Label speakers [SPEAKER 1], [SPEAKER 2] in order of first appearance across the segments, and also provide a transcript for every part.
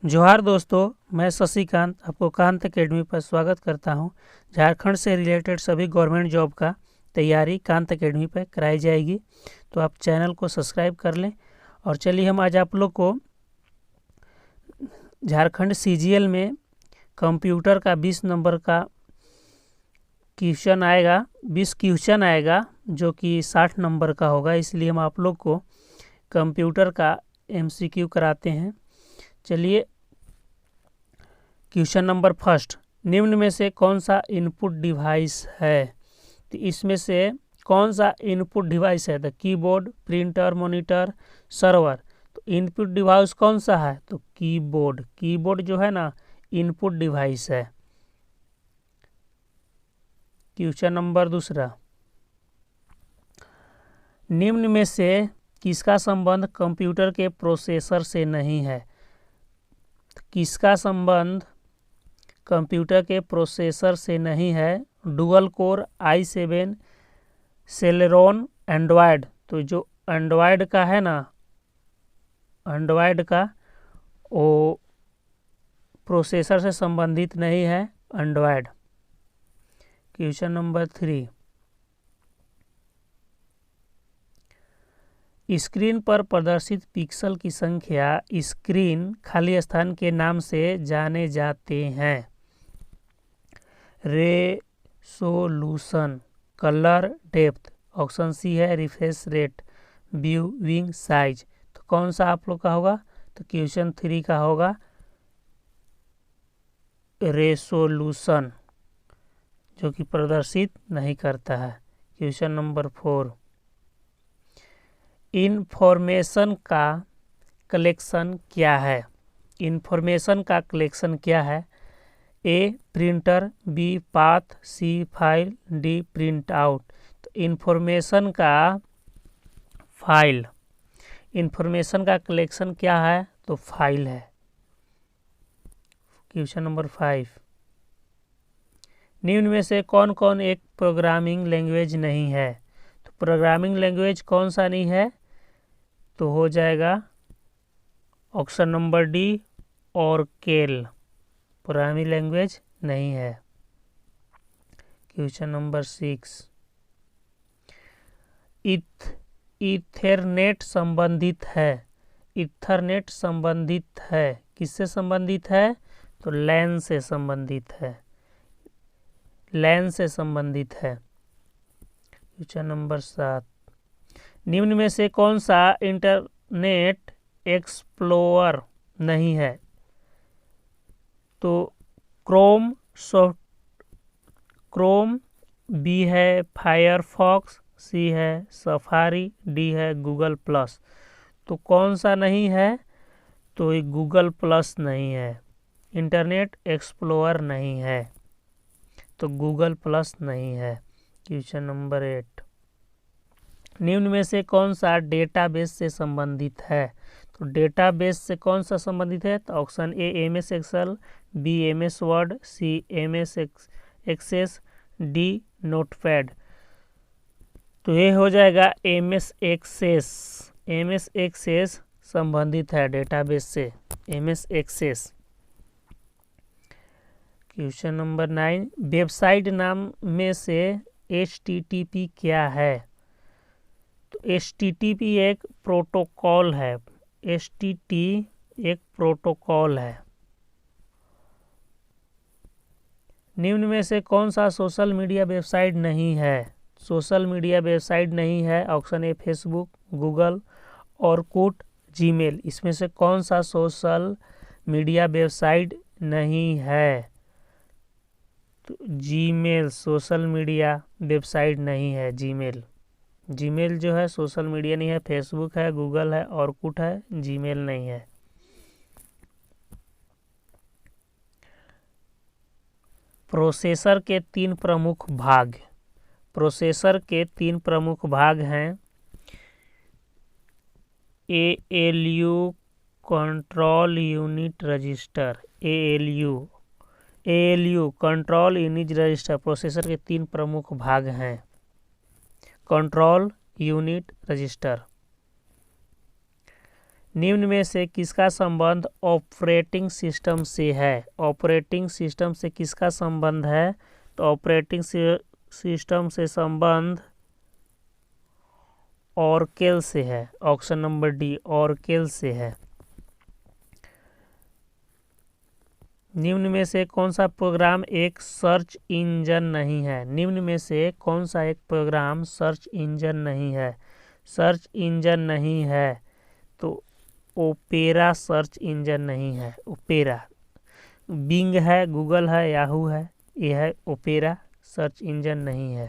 [SPEAKER 1] जोहार दोस्तों, मैं शशिकांत आपको कांत एकेडमी पर स्वागत करता हूं। झारखंड से रिलेटेड सभी गवर्नमेंट जॉब का तैयारी कांत एकेडमी पर कराई जाएगी, तो आप चैनल को सब्सक्राइब कर लें। और चलिए हम आज आप लोग को झारखंड सीजीएल में कंप्यूटर का 20 नंबर का क्वेश्चन आएगा। 20 क्वेश्चन आएगा जो कि 60 नंबर का होगा, इसलिए हम आप लोग को कंप्यूटर का एमसीक्यू कराते हैं। चलिए, क्वेश्चन नंबर फर्स्ट, निम्न में से कौन सा इनपुट डिवाइस है? तो इसमें से कौन सा इनपुट डिवाइस है? The keyboard, printer, monitor, server. तो इनपुट डिवाइस कौन सा है? तो कीबोर्ड। कीबोर्ड जो है ना, इनपुट डिवाइस है। क्वेश्चन नंबर दूसरा, निम्न में से किसका संबंध कंप्यूटर के प्रोसेसर से नहीं है? किसका संबंध कंप्यूटर के प्रोसेसर से नहीं है? Dual core, i7, Celeron, Android. तो जो एंड्रॉयड का है ना, एंड्रॉयड का वो प्रोसेसर से संबंधित नहीं है, एंड्रॉयड। क्वेश्चन नंबर 3, स्क्रीन पर प्रदर्शित पिक्सल की संख्या स्क्रीन खाली स्थान के नाम से जाने जाते हैं। Resolution, colour depth, option C है रिफ्रेश रेट, व्यूइंग साइज। तो कौन सा आप लोग का होगा? तो क्वेश्चन 3 का होगा रेसोल्यूशन, जो कि प्रदर्शित नहीं करता है। क्वेश्चन नंबर 4, इंफॉर्मेशन का कलेक्शन क्या है? इंफॉर्मेशन का कलेक्शन क्या है? ए प्रिंटर, बी पाथ, सी फाइल, डी प्रिंट आउट। तो इंफॉर्मेशन का फाइल, इंफॉर्मेशन का कलेक्शन क्या है? तो फाइल है। क्वेश्चन नंबर 5, निम्न में से कौन कौन एक प्रोग्रामिंग लैंग्वेज नहीं है? तो प्रोग्रामिंग लैंग्वेज कौन सा नहीं है? तो हो जाएगा option number D, Oracle. Programming language नहीं है। क्वेश्चन नंबर 6, इथरनेट संबंधित है। इथरनेट संबंधित है, किससे संबंधित है? तो लैन से संबंधित है, लैन से संबंधित है। क्वेश्चन नंबर 7, निम्न में से कौन सा इंटरनेट एक्सप्लोरर नहीं है? तो क्रोम, क्रोम, बी है फायरफॉक्स, सी है सफारी, डी है गूगल प्लस। तो कौन सा नहीं है? तो ये गूगल प्लस नहीं है, इंटरनेट एक्सप्लोरर नहीं है, तो गूगल प्लस नहीं है। क्वेश्चन नंबर 8, निम्न में से कौन सा डेटाबेस से संबंधित है? तो डेटाबेस से कौन सा संबंधित है? तो option A MS Excel, B MS Word, C MS Access, D Notepad. तो ये हो जाएगा एमएस एक्सेस। एमएस एक्सेस संबंधित है डेटाबेस से, MS Access. Question number 9, website नाम में से HTTP क्या है? तो HTTP एक प्रोटोकॉल है, HTTP एक प्रोटोकॉल है। निम्न में से कौन सा सोशल मीडिया वेबसाइट नहीं है? सोशल मीडिया वेबसाइट नहीं है, option A Facebook, Google, Orkut, Gmail. इसमें से कौन सा सोशल मीडिया वेबसाइट नहीं है? तो जीमेल सोशल मीडिया वेबसाइट नहीं है, जीमेल। जीमेल जो है सोशल मीडिया नहीं है, फेसबुक है, गूगल है, ऑरकुट है, जीमेल नहीं है। प्रोसेसर के 3 प्रमुख भाग, प्रोसेसर के 3 प्रमुख भाग हैं। ALU control unit register, ALU control unit register processor के 3 प्रमुख भाग हैं। कंट्रोल यूनिट रजिस्टर, निम्न में से किसका संबंध ऑपरेटिंग सिस्टम से है? ऑपरेटिंग सिस्टम से किसका संबंध है? तो ऑपरेटिंग सिस्टम से संबंध ऑरकेल से है। ऑप्शन नंबर डी, ऑरकेल से है। निम्न में से कौन सा प्रोग्राम एक सर्च इंजन नहीं है? निम्न में से कौन सा एक प्रोग्राम सर्च इंजन नहीं है? सर्च इंजन नहीं है तो ओपेरा सर्च इंजन नहीं है। ओपेरा, बिंग है, गूगल है, याहू है, यह है ओपेरा सर्च इंजन नहीं है।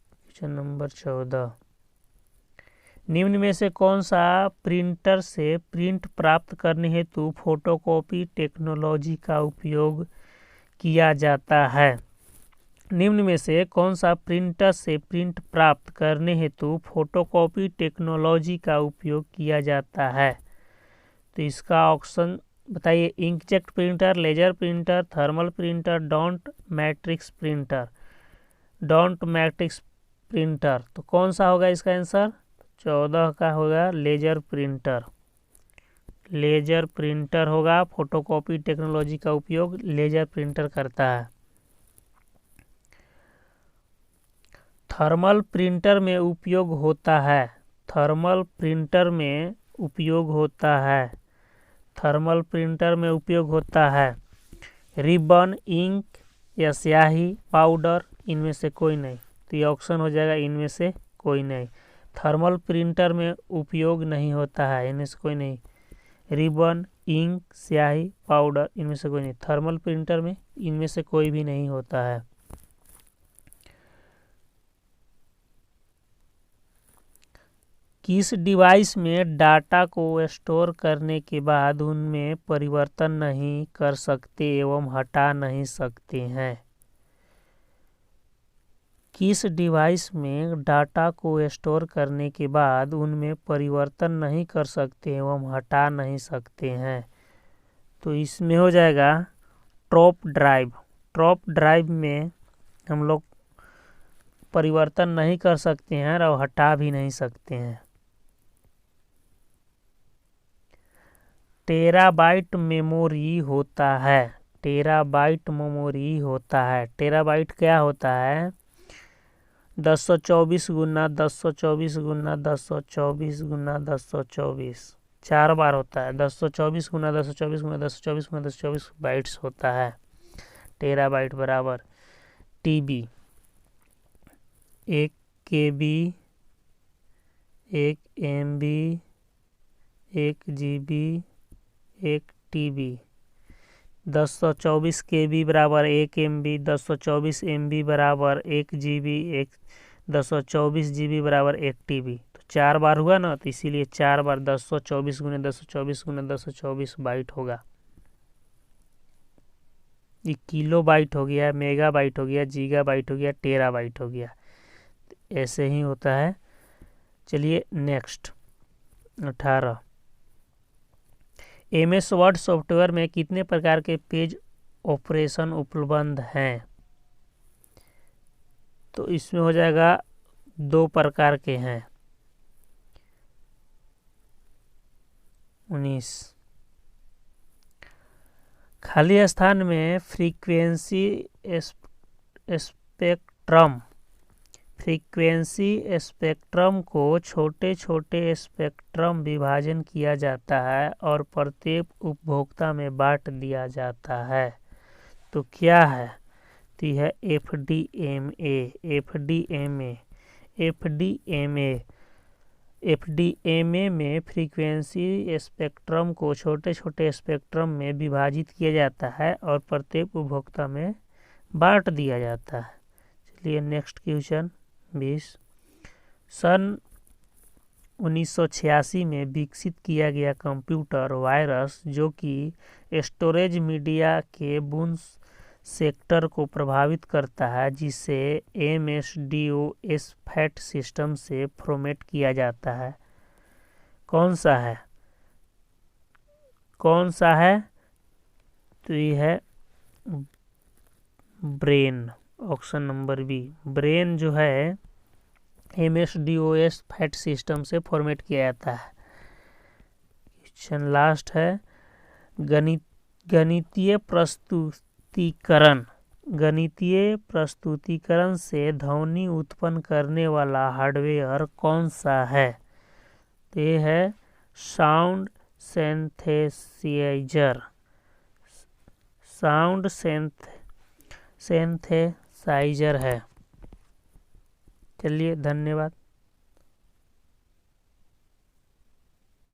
[SPEAKER 1] क्वेश्चन नंबर 14, निम्न में से कौन सा प्रिंटर से प्रिंट प्राप्त करने हेतु फोटोकॉपी टेक्नोलॉजी का उपयोग किया जाता है? निम्न में से कौन सा प्रिंटर से प्रिंट प्राप्त करने हेतु फोटोकॉपी टेक्नोलॉजी का उपयोग किया जाता है? तो इसका ऑप्शन बताइए। Inkjet printer, laser printer, thermal printer, dot matrix printer. Dot matrix printer, तो कौन सा होगा इसका आंसर? 14 का होगा लेजर प्रिंटर। लेजर प्रिंटर होगा, फोटोकॉपी टेक्नोलॉजी का उपयोग लेजर प्रिंटर करता है। थर्मल प्रिंटर में उपयोग होता है। थर्मल प्रिंटर में उपयोग होता है। थर्मल प्रिंटर में उपयोग होता है रिबन, इंक या स्याही, पाउडर, इनमें से कोई नहीं। तो ये ऑप्शन हो जाएगा इनमें से कोई नहीं। थर्मल प्रिंटर में उपयोग नहीं होता है, इनमें से कोई नहीं। रिबन, इंक, स्याही, पाउडर, इनमें से कोई नहीं। थर्मल प्रिंटर में इनमें से कोई भी नहीं होता है। किस डिवाइस में डाटा को स्टोर करने के बाद उनमें परिवर्तन नहीं कर सकते एवं हटा नहीं सकते हैं? किस डिवाइस में डाटा को स्टोर करने के बाद उनमें परिवर्तन नहीं कर सकते एवं हटा नहीं सकते हैं? तो इसमें हो जाएगा टॉप ड्राइव। टॉप ड्राइव में हम लोग परिवर्तन नहीं कर सकते हैं और हटा भी नहीं सकते हैं। टेराबाइट मेमोरी होता है। टेराबाइट मेमोरी होता है। टेराबाइट क्या होता है? 1024 गुना 1024 गुना 1024 गुना 1024, 4 बार होता है। 1024 गुना 1024 गुना 1024 गुना 1024 बाइट्स होता है। टेराबाइट बराबर टीबी, 1 केबी, 1 एमबी, 1 जीबी, 1 टीबी। 1024 केबी बराबर 1 एमबी, 1024 एमबी बराबर 1 जीबी, 1024 जीबी बराबर 1 टीबी। तो 4 बार हुआ ना, तो इसीलिए 4 बार 1024 गुना 1024 गुना 1024 बाइट होगा। ये किलो बाइट हो गया, मेगा बाइट हो गया, गीगा बाइट हो गया, टेरा बाइट हो गया। ऐसे ही होता है। चलिए नेक्स्ट 18, MS वर्ड सॉफ्टवेयर में कितने प्रकार के पेज ऑपरेशन उपलब्ध हैं? तो इसमें हो जाएगा 2 प्रकार के हैं। 19, खाली स्थान में फ्रीक्वेंसी स्पेक्ट्रम। फ्रीक्वेंसी स्पेक्ट्रम को छोटे छोटे स्पेक्ट्रम विभाजन किया जाता है और प्रत्येक उपभोक्ता में बांट दिया जाता है। तो क्या है? तो यह है FDMA। FDMA FDMA FDMA में फ्रीक्वेंसी स्पेक्ट्रम को छोटे छोटे स्पेक्ट्रम में विभाजित किया जाता है और प्रत्येक उपभोक्ता में बांट दिया जाता है। चलिए नेक्स्ट क्वेश्चन 20, सन 1986 में विकसित किया गया कंप्यूटर वायरस जो कि स्टोरेज मीडिया के बूंद सेक्टर को प्रभावित करता है, जिसे MS-DOS फैट सिस्टम से फॉर्मेट किया जाता है, कौन सा है? कौन सा है? तो ये है brain. Option number B, brain जो है MS-DOS फैट सिस्टम से फॉर्मेट किया जाता है। क्वेश्चन लास्ट है, गणितीय प्रस्तुतिकरण से ध्वनि उत्पन्न करने वाला हार्डवेयर कौन सा है? तो ये है साउंड सिंथेसाइजर। साउंड सिंथेसाइजर है। चलिए, धन्यवाद।